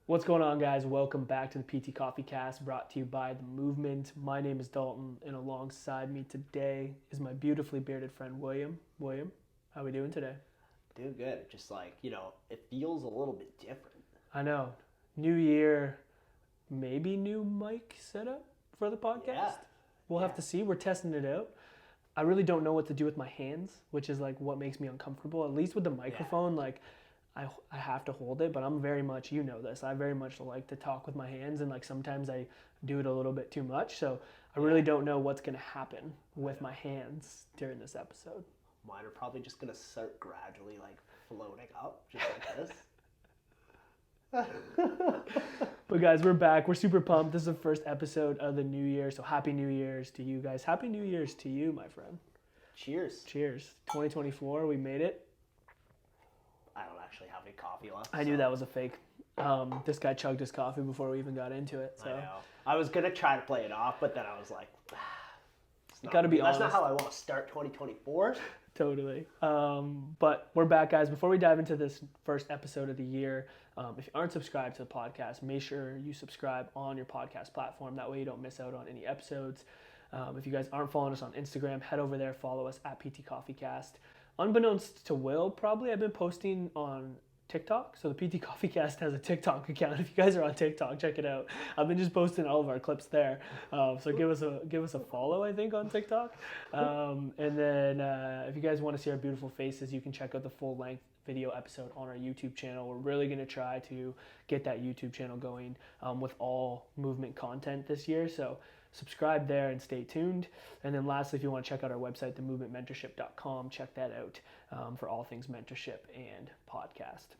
What's going on, guys? Welcome back to the PT Coffee Cast, brought to you by The Movement. My name is Dalton, and alongside me today is my beautifully bearded friend, William. William, how are we doing today? Doing good. Just like, it feels a little bit different. I know, new year, maybe new mic setup for the Yeah. podcast. We'll have Yeah. to see. We're testing it out. I really don't know what to do with my hands, which is like what makes me uncomfortable. At least with the Yeah. microphone, like I have to hold it, but I'm very much, you know this, I very much like to talk with my hands, and like sometimes I do it a little bit too much. So I Yeah. really don't know what's going to happen I with my know. hands during this episode. Mine are probably just gonna start gradually like floating up, just like this. But guys, we're back. We're super pumped. This is the first episode of the new year. So happy New Year's to you guys. Happy New Year's to you, my friend. Cheers. Cheers. 2024, we made it. I don't actually have any coffee left. I knew that was a fake. This guy chugged his coffee before we even got into it. I So know. I was gonna try to play it off, but then I was like, gotta be that's not honest. how I want to start 2024. Totally. But we're back, guys. Before we dive into this first episode of the year, if you aren't subscribed to the podcast, make sure you subscribe on your podcast platform. That way you don't miss out on any episodes. If you guys aren't following us on Instagram, head over there, follow us at PT Coffee Cast. Unbeknownst to Will, probably I've been posting on TikTok. So the PT Coffee Cast has a TikTok account. If you guys are on TikTok, check it out. I've been just posting all of our clips there. So give us a follow, I think, on TikTok. And then if you guys want to see our beautiful faces, you can check out the full length video episode on our YouTube channel. We're really going to try to get that YouTube channel going with all movement content this year. So subscribe there and stay tuned. And then lastly, if you want to check out our website, themovementmentorship.com, check that out for all things mentorship and podcast.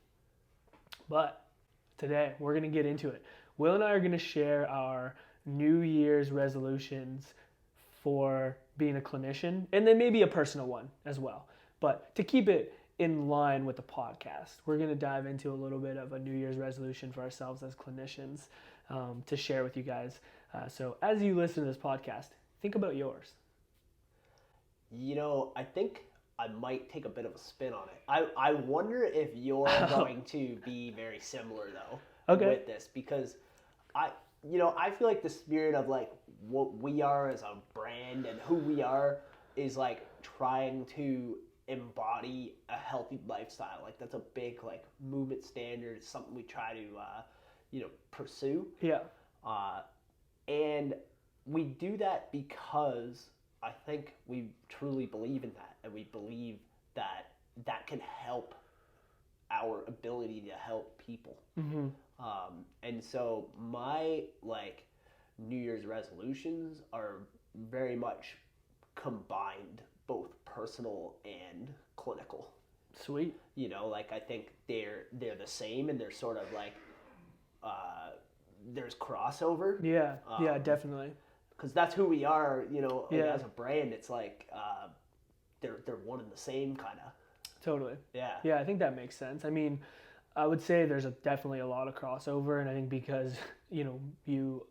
But today we're going to get into it. Will and I are going to share our New Year's resolutions for being a clinician, and then maybe a personal one as well. But to keep it in line with the podcast, we're going to dive into a little bit of a New Year's resolution for ourselves as clinicians to share with you guys. So as you listen to this podcast, think about yours. I think I might take a bit of a spin on it. I wonder if you're going to be very similar though Okay. with this because I feel like the spirit of like what we are as a brand and who we are is like trying to embody a healthy lifestyle. Like that's a big like movement standard. It's something we try to pursue. Yeah. And we do that because I think we truly believe in that, and we believe that that can help our ability to help people. Mm-hmm. And so my like New Year's resolutions are very much combined, both personal and clinical. Sweet. Like I think they're the same, and they're sort of like there's crossover. Yeah. Yeah, definitely. Because that's who we are, Yeah. as a brand. It's like they're one and the same kind of. Totally. Yeah. Yeah, I think that makes sense. I mean, I would say there's definitely a lot of crossover, and I think because you,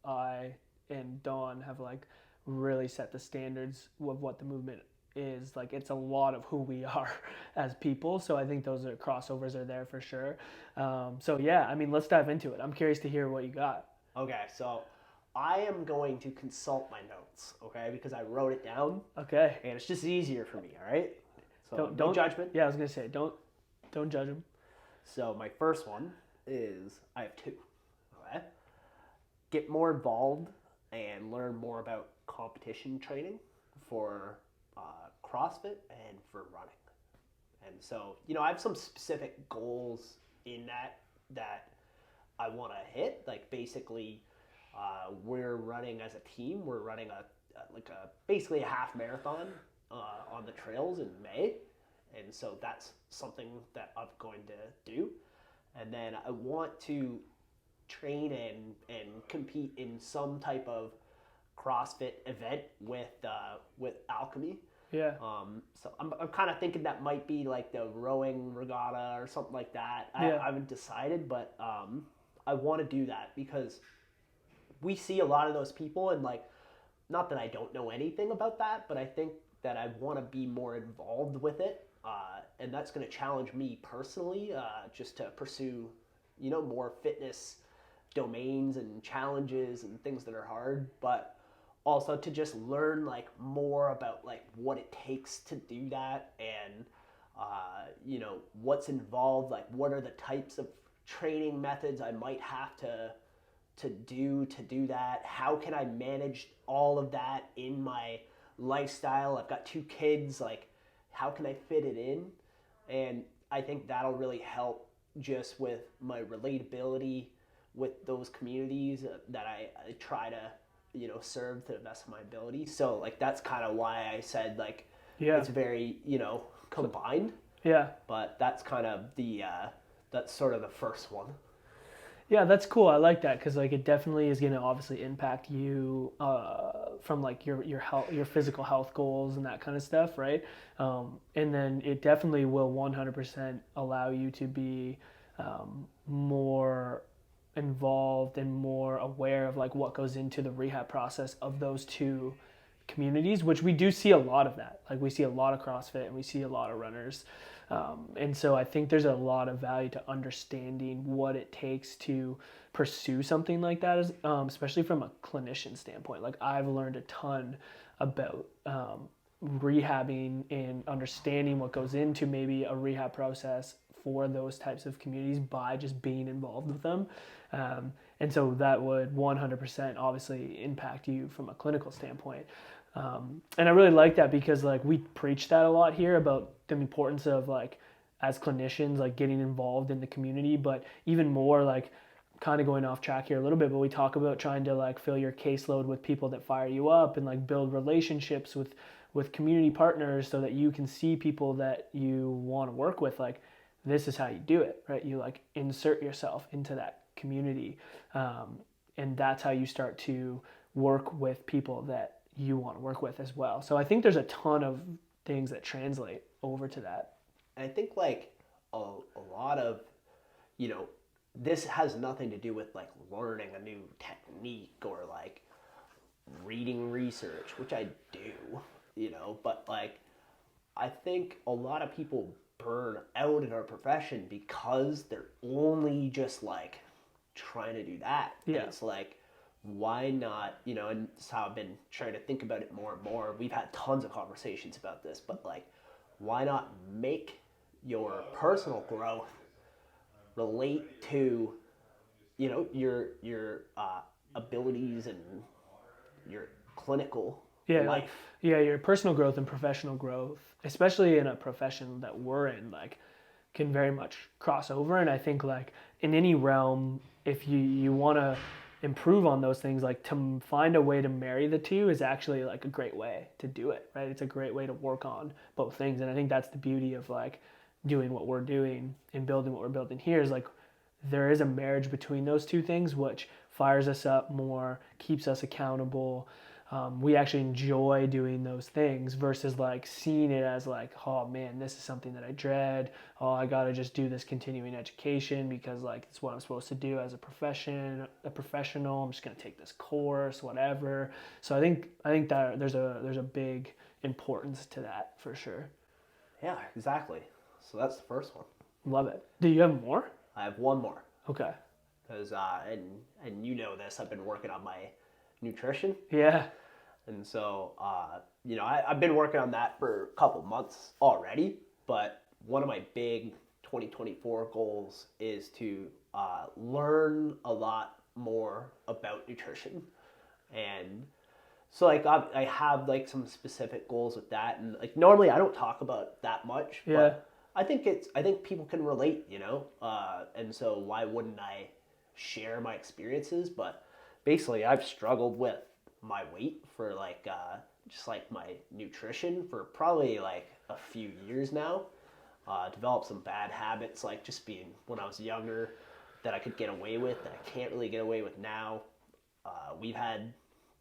I, and Dawn have like really set the standards of what the movement is. Like it's a lot of who we are as people. So I think those crossovers are there for sure. So yeah, I mean, let's dive into it. I'm curious to hear what you got. Okay, so I am going to consult my notes, okay, because I wrote it down, Okay. and it's just easier for me. All right. So Don't no judgment. Yeah, I was gonna say don't judge them. So my first one is I have two. Okay. Get more involved and learn more about competition training for CrossFit and for running. And so, I have some specific goals in that I want to hit. Like basically, we're running as a team. We're running basically a half marathon on the trails in May, and so that's something that I'm going to do. And then I want to train and compete in some type of CrossFit event with Alchemy. Yeah. So I'm kind of thinking that might be like the rowing regatta or something like that. Yeah. I haven't decided, but I want to do that because we see a lot of those people, and like, not that I don't know anything about that, but I think that I want to be more involved with it, and that's going to challenge me personally, just to pursue more fitness domains and challenges and things that are hard, but also to just learn like more about like what it takes to do that, and what's involved, like what are the types of training methods I might have to do that. How can I manage all of that in my lifestyle? I've got 2 kids, like how can I fit it in? And I think that'll really help just with my relatability with those communities that I try to serve to the best of my ability. So like that's kind of why I said like Yeah. it's very combined. Yeah. But that's kind of that's sort of the first one. Yeah, that's cool. I like that because like it definitely is going to obviously impact you from like your health, your physical health goals and that kind of stuff, right? And then it definitely will 100% allow you to be more involved and more aware of like what goes into the rehab process of those two communities, which we do see a lot of that. Like we see a lot of CrossFit and we see a lot of runners. And so I think there's a lot of value to understanding what it takes to pursue something like that, especially from a clinician standpoint. Like I've learned a ton about rehabbing and understanding what goes into maybe a rehab process for those types of communities by just being involved with them. And so that would 100% obviously impact you from a clinical standpoint. And I really like that because like we preach that a lot here about the importance of like as clinicians like getting involved in the community, but even more like kind of going off track here a little bit, but we talk about trying to like fill your caseload with people that fire you up and like build relationships with community partners so that you can see people that you want to work with. Like this is how you do it, right? You like insert yourself into that community, and that's how you start to work with people that you want to work with as well. So I think there's a ton of things that translate over to that. And I think like a lot of this has nothing to do with like learning a new technique or like reading research, which I do, but like I think a lot of people burn out in our profession because they're only just like trying to do that. Yeah. And it's like, why not, and it's how I've been trying to think about it more and more. We've had tons of conversations about this, but like, why not make your personal growth relate to, your abilities and your clinical life? Yeah, your personal growth and professional growth, especially in a profession that we're in, like can very much cross over. And I think like in any realm, if you want to improve on those things, like to find a way to marry the two is actually like a great way to do it, right? It's a great way to work on both things. And I think that's the beauty of like doing what we're doing and building what we're building here is like there is a marriage between those two things, which fires us up more, keeps us accountable. We actually enjoy doing those things versus like seeing it as like, oh man, this is something that I dread. Oh, I got to just do this continuing education because like it's what I'm supposed to do as a professional. I'm just going to take this course, whatever. So I think that there's a big importance to that for sure. Yeah, exactly. So that's the first one. Love it. Do you have more? I have one more. Okay. Because and you know this, I've been working on my nutrition. Yeah. And so, I've been working on that for a couple months already, but one of my big 2024 goals is to learn a lot more about nutrition. And so, like, I have, like, some specific goals with that. And, like, normally I don't talk about that much, but I think people can relate, and so why wouldn't I share my experiences? But basically, I've struggled with my weight for like just like my nutrition for probably like a few years now. Developed some bad habits, like just being when I was younger that I could get away with that I can't really get away with now. We've had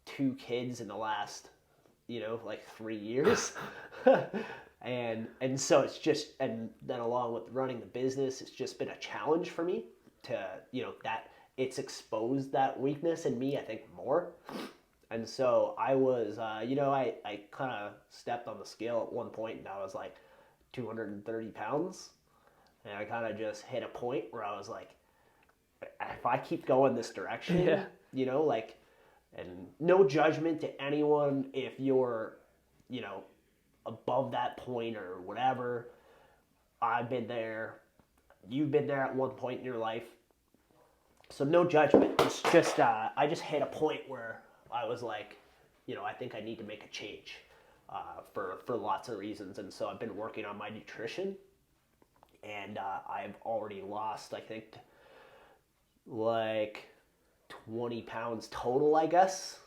2 kids in the last like 3 years. and so it's just, and then along with running the business, it's just been a challenge for me to that it's exposed that weakness in me, I think, more. And so I was, I kind of stepped on the scale at one point and I was like 230 pounds. And I kind of just hit a point where I was like, if I keep going this direction, Yeah. you know, like, and no judgment to anyone if you're, you know, above that point or whatever. I've been there. You've been there at one point in your life. So no judgment. It's just, I just hit a point where I was like, you know, I think I need to make a change for lots of reasons. And so I've been working on my nutrition. And I've already lost, I think, like 20 pounds total, I guess.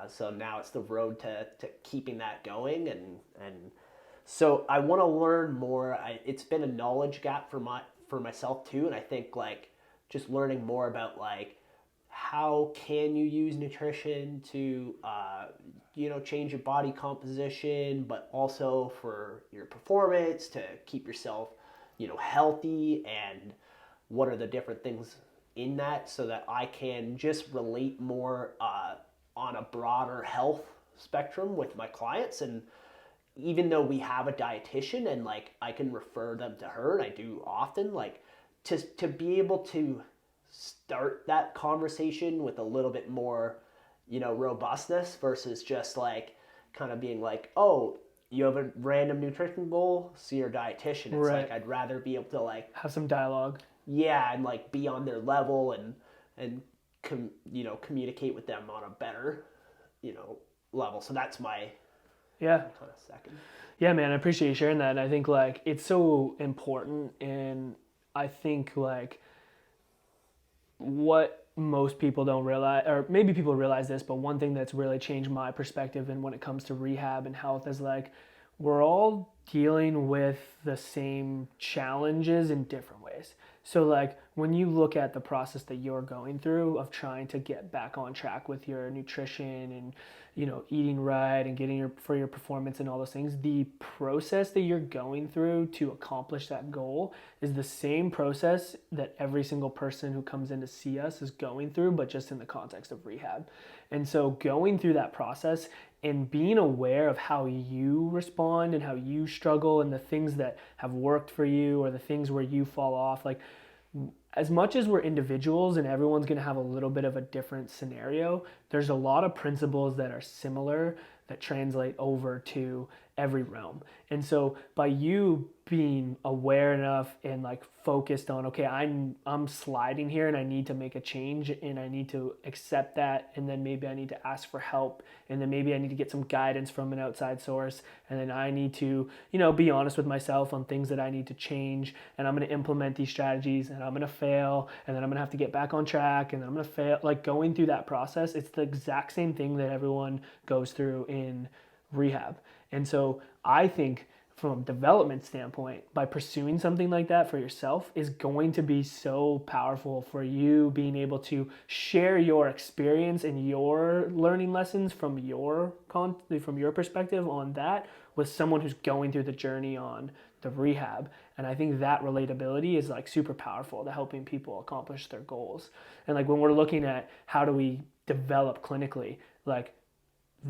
So now it's the road to keeping that going. And so I want to learn more. It's been a knowledge gap for myself too. And I think like just learning more about like how can you use nutrition to you know, change your body composition, but also for your performance to keep yourself, you know, healthy, and what are the different things in that, so that I can just relate more on a broader health spectrum with my clients. And even though we have a dietitian and like I can refer them to her, and I do often, like to be able to start that conversation with a little bit more, you know, robustness versus just like kind of being like, oh, you have a random nutrition goal, see your dietitian. It's Right. like I'd rather be able to like Have some dialogue. yeah, and like be on their level and you know, communicate with them on a better, you know, level. So that's my Yeah. kind of second. Yeah, man, I appreciate you sharing that. And I think like it's so important. And I think like what most people don't realize, or maybe people realize this, but one thing that's really changed my perspective and when it comes to rehab and health is like we're all dealing with the same challenges in different ways. So like when you look at the process that you're going through of trying to get back on track with your nutrition and, you know, eating right and getting your performance and all those things, the process that you're going through to accomplish that goal is the same process that every single person who comes in to see us is going through, but just in the context of rehab. And so going through that process and being aware of how you respond and how you struggle and the things that have worked for you or the things where you fall off, like as much as we're individuals and everyone's going to have a little bit of a different scenario, there's a lot of principles that are similar that translate over to every realm. And so by you being aware enough and like focused on, okay, I'm sliding here and I need to make a change and I need to accept that, and then maybe I need to ask for help, and then maybe I need to get some guidance from an outside source, and then I need to, you know, be honest with myself on things that I need to change, and I'm going to implement these strategies, and I'm going to fail, and then I'm going to have to get back on track, and then I'm going to fail. Like going through that process, it's the exact same thing that everyone goes through in rehab. And so I think from a development standpoint, by pursuing something like that for yourself is going to be so powerful for you being able to share your experience and your learning lessons from your perspective on that with someone who's going through the journey on the rehab. And I think that relatability is like super powerful to helping people accomplish their goals. And like when we're looking at how do we develop clinically, like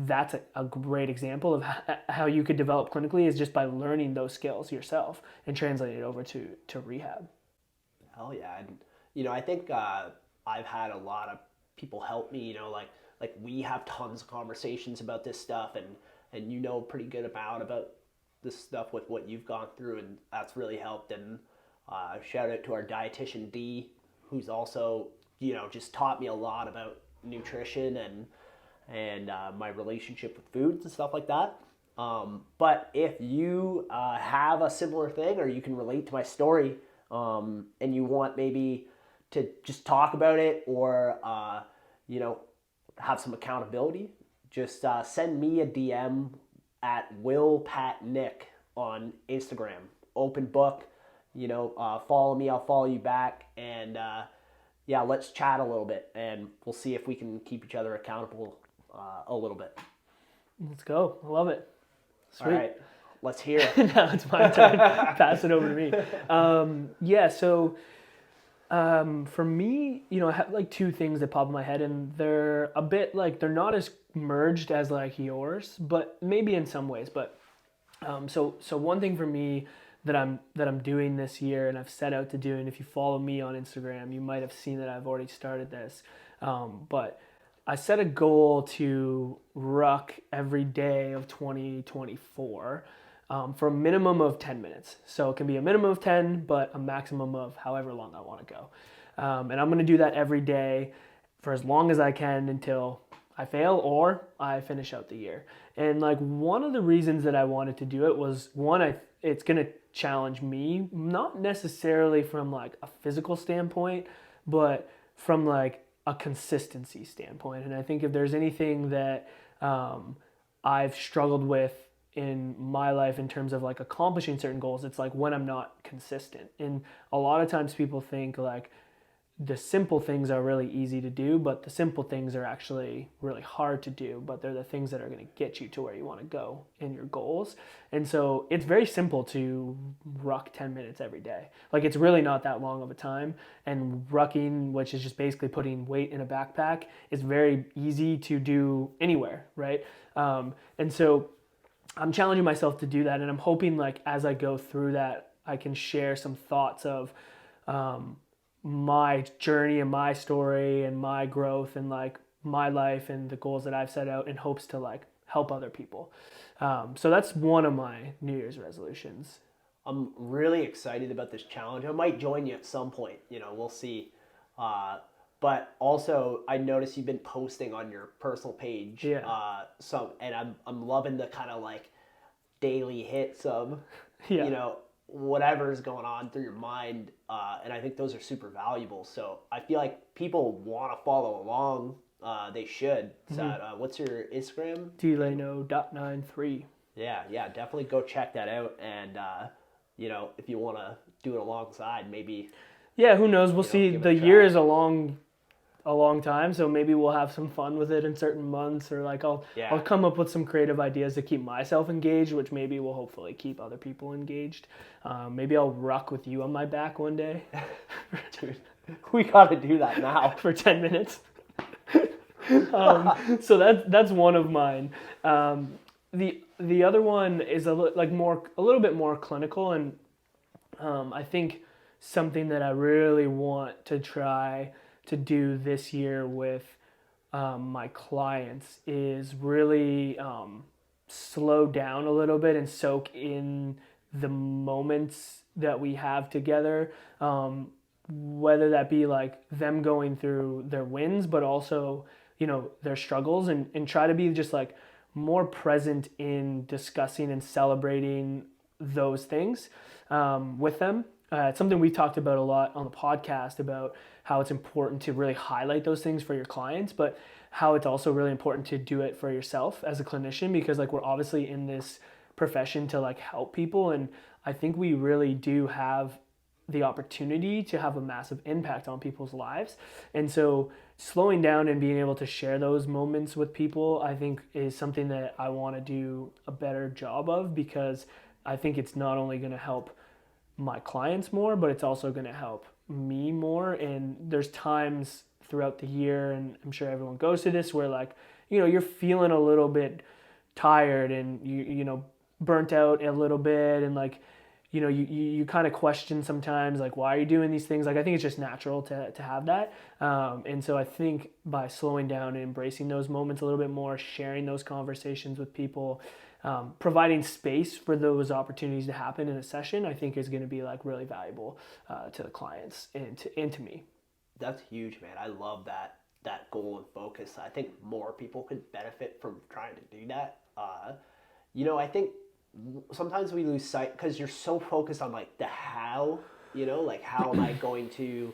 that's a great example of how you could develop clinically is just by learning those skills yourself and translating it over to rehab. Hell yeah. And, you know, I think I've had a lot of people help me, you know, like we have tons of conversations about this stuff, and you know pretty good about this stuff with what you've gone through, and that's really helped. And shout out to our dietitian D, who's also, you know, just taught me a lot about nutrition and my relationship with foods and stuff like that. But if you have a similar thing, or you can relate to my story, and you want maybe to just talk about it, or you know, have some accountability, just send me a DM at willpatnick on Instagram. Open book, you know, follow me, I'll follow you back, and yeah, let's chat a little bit, and we'll see if we can keep each other accountable a little bit. Let's go. I love it. Sweet. All right, let's hear it. Now it's my turn. Pass it over to me. Yeah, so for me, you know, I have like two things that pop in my head, and they're a bit like, they're not as merged as like yours, but maybe in some ways. But so one thing for me that I'm doing this year and I've set out to do. And if you follow me on Instagram, you might have seen that I've already started this. But I set a goal to ruck every day of 2024 for a minimum of 10 minutes. So it can be a minimum of 10, but a maximum of however long I want to go. And I'm going to do that every day for as long as I can until I fail or I finish out the year. And like one of the reasons that I wanted to do it was one, it's going to challenge me, not necessarily from like a physical standpoint, but from like a consistency standpoint. And I think if there's anything that I've struggled with in my life in terms of like accomplishing certain goals, it's like when I'm not consistent. And a lot of times people think like the simple things are really easy to do, but the simple things are actually really hard to do, but they're the things that are going to get you to where you want to go in your goals. And so it's very simple to ruck 10 minutes every day. Like it's really not that long of a time. And rucking, which is just basically putting weight in a backpack, is very easy to do anywhere, right? And so I'm challenging myself to do that, and I'm hoping like as I go through that, I can share some thoughts of my journey and my story and my growth and like my life and the goals that I've set out in hopes to like help other people. So that's one of my New Year's resolutions. I'm really excited about this challenge. I might join you at some point. We'll see. But also, I noticed you've been posting on your personal page. Yeah. And I'm loving the kind of like daily hits of, Yeah. whatever's going on through your mind. And I think those are super valuable. So I feel like people want to follow along. They should. So, what's your Instagram? Delano.93. Yeah, definitely go check that out. And, if you want to do it alongside, maybe. Yeah, who knows? We'll see. Give it a The try. year is a long time, so maybe we'll have some fun with it in certain months, or like I'll come up with some creative ideas to keep myself engaged, which maybe will hopefully keep other people engaged. Maybe I'll ruck with you on my back one day. Dude, we got to do that now. For 10 minutes. So that's one of mine. The other one is a little bit more clinical, and I think something that I really want to try to do this year with my clients is really slow down a little bit and soak in the moments that we have together, whether that be like them going through their wins, but also their struggles, and try to be just like more present in discussing and celebrating those things with them. It's something we talked about a lot on the podcast, about how it's important to really highlight those things for your clients, but how it's also really important to do it for yourself as a clinician, because like we're obviously in this profession to like help people, and I think we really do have the opportunity to have a massive impact on people's lives. And so slowing down and being able to share those moments with people, I think is something that I want to do a better job of, because I think it's not only going to help my clients more, but it's also going to help me more. And there's times throughout the year, and I'm sure everyone goes through this, where like, you're feeling a little bit tired and you burnt out a little bit, and like, you kind of question sometimes, like, why are you doing these things? Like, I think it's just natural to have that. And so I think by slowing down and embracing those moments a little bit more, sharing those conversations with people, providing space for those opportunities to happen in a session, I think is going to be like really valuable to the clients and to me. That's huge, man. I love that goal and focus. I think more people could benefit from trying to do that. I think sometimes we lose sight because you're so focused on like the how, like how am I going to,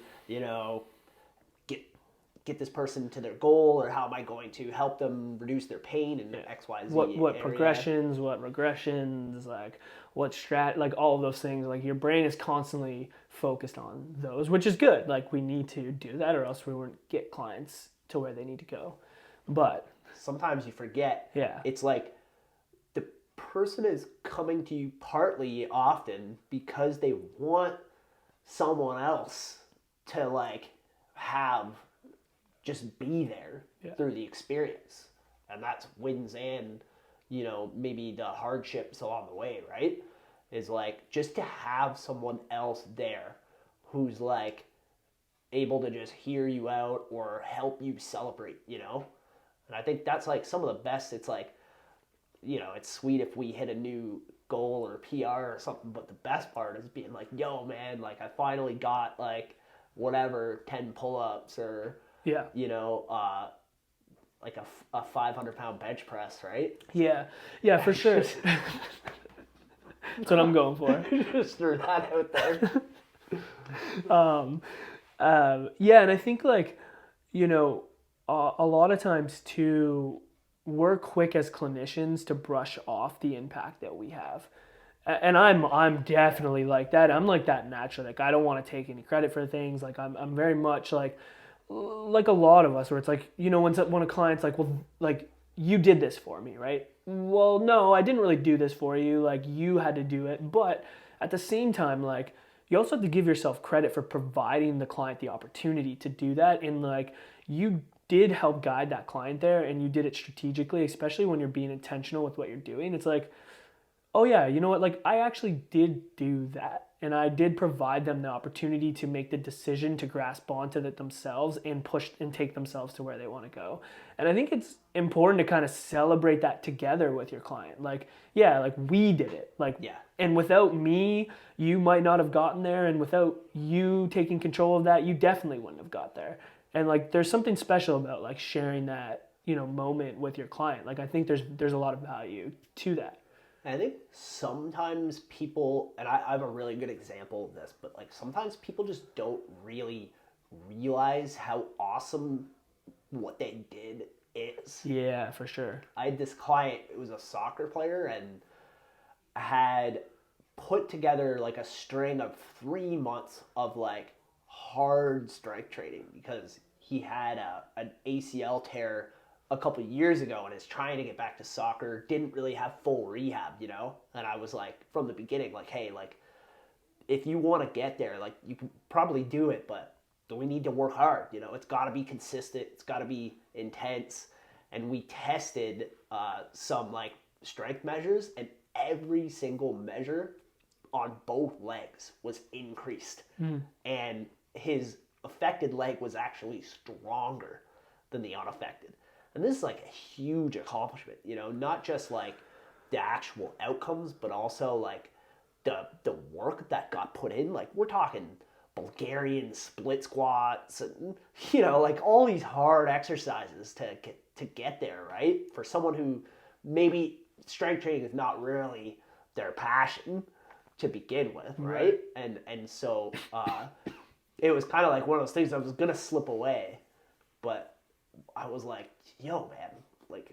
get this person to their goal, or how am I going to help them reduce their pain in X, Y, Z what area. progressions, what regressions, like what like all of those things. Like your brain is constantly focused on those, which is good. Like we need to do that, or else we won't get clients to where they need to go. But sometimes you forget. Yeah. It's like the person is coming to you partly often because they want someone else to like have just be there through the experience. And that's wins and, maybe the hardships along the way, right? is like just to have someone else there who's like able to just hear you out or help you celebrate, you know? And I think that's like some of the best. It's like, you know, it's sweet if we hit a new goal or PR or something, but the best part is being like, yo, man, like I finally got like whatever 10 pull-ups or, Yeah. you know, like a 500-pound bench press, right? Yeah. Yeah, for sure. That's what I'm going for. Just threw that out there. Yeah, and I think like, you know, a lot of times too, we're quick as clinicians to brush off the impact that we have. And I'm definitely like that. I'm like that naturally. Like I don't want to take any credit for things. Like I'm very much like a lot of us where it's like, you know, when a client's like, well, like you did this for me, right? Well, no, I didn't really do this for you. Like you had to do it. But at the same time, like you also have to give yourself credit for providing the client the opportunity to do that. And like you did help guide that client there and you did it strategically, especially when you're being intentional with what you're doing. It's like, oh yeah, you know what? Like I actually did do that. And I did provide them the opportunity to make the decision to grasp onto that themselves and push and take themselves to where they want to go. And I think it's important to kind of celebrate that together with your client. Like, yeah, like we did it. Like, Yeah. And without me, you might not have gotten there. And without you taking control of that, you definitely wouldn't have got there. And like, there's something special about like sharing that, you know, moment with your client. Like, I think there's a lot of value to that. And I think sometimes people, and I have a really good example of this, but like sometimes people just don't really realize how awesome what they did is. Yeah, for sure. I had this client, it was a soccer player, and had put together like a string of 3 months of like hard strength training because he had an ACL tear a couple years ago and is trying to get back to soccer, didn't really have full rehab, you know? And I was like, from the beginning, like, hey, like, if you want to get there, like, you can probably do it, but we need to work hard, you know? It's got to be consistent. It's got to be intense. And we tested some, like, strength measures, and every single measure on both legs was increased. And his affected leg was actually stronger than the unaffected. And this is like a huge accomplishment, you know, not just like the actual outcomes, but also like the work that got put in. Like we're talking Bulgarian split squats and, you know, like all these hard exercises to get there, right? For someone who maybe strength training is not really their passion to begin with, right? And so it was kind of like one of those things that was going to slip away, but I was like, yo, man, like,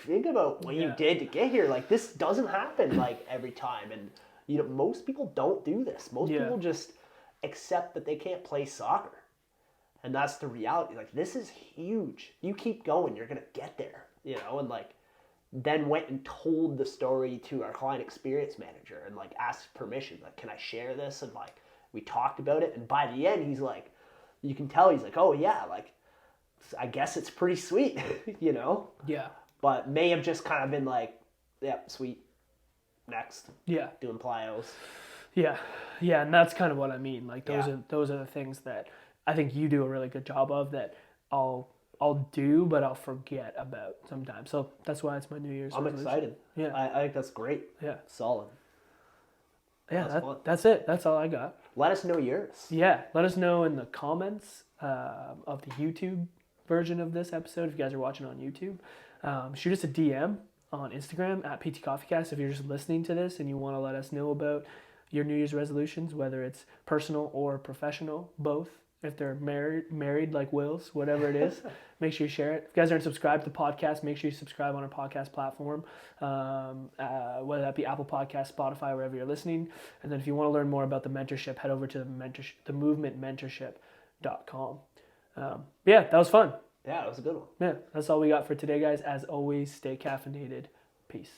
think about what you did to get here. Like, this doesn't happen, like, every time. And, you know, most people don't do this. Most people just accept that they can't play soccer. And that's the reality. Like, this is huge. You keep going, you're going to get there, you know? And, like, then went and told the story to our client experience manager and, like, asked permission. Like, can I share this? And, like, we talked about it. And by the end, he's like, you can tell he's like, oh, yeah, like, I guess it's pretty sweet, you know? Yeah. But may have just kind of been like, yeah, sweet. Next. Yeah. Doing plyos. Yeah. Yeah, and that's kind of what I mean. Like those are the things that I think you do a really good job of that I'll do, but I'll forget about sometimes. So that's why it's my New Year's I'm resolution. excited. Yeah. I think that's great. Yeah. Solid. Yeah, that's it. That's all I got. Let us know yours. Yeah. Let us know in the comments of the YouTube version of this episode if you guys are watching on YouTube. Shoot us a DM on Instagram at PT Coffeecast if you're just listening to this and you want to let us know about your New Year's resolutions, whether it's personal or professional, both. If they're married like Will's, whatever it is, make sure you share it. If you guys aren't subscribed to the podcast, make sure you subscribe on our podcast platform, whether that be Apple Podcasts, Spotify, wherever you're listening. And then if you want to learn more about the mentorship, head over to the movementmentorship.com. Yeah, that was fun. Yeah, it was a good one. Yeah, that's all we got for today, guys. As always, stay caffeinated. Peace.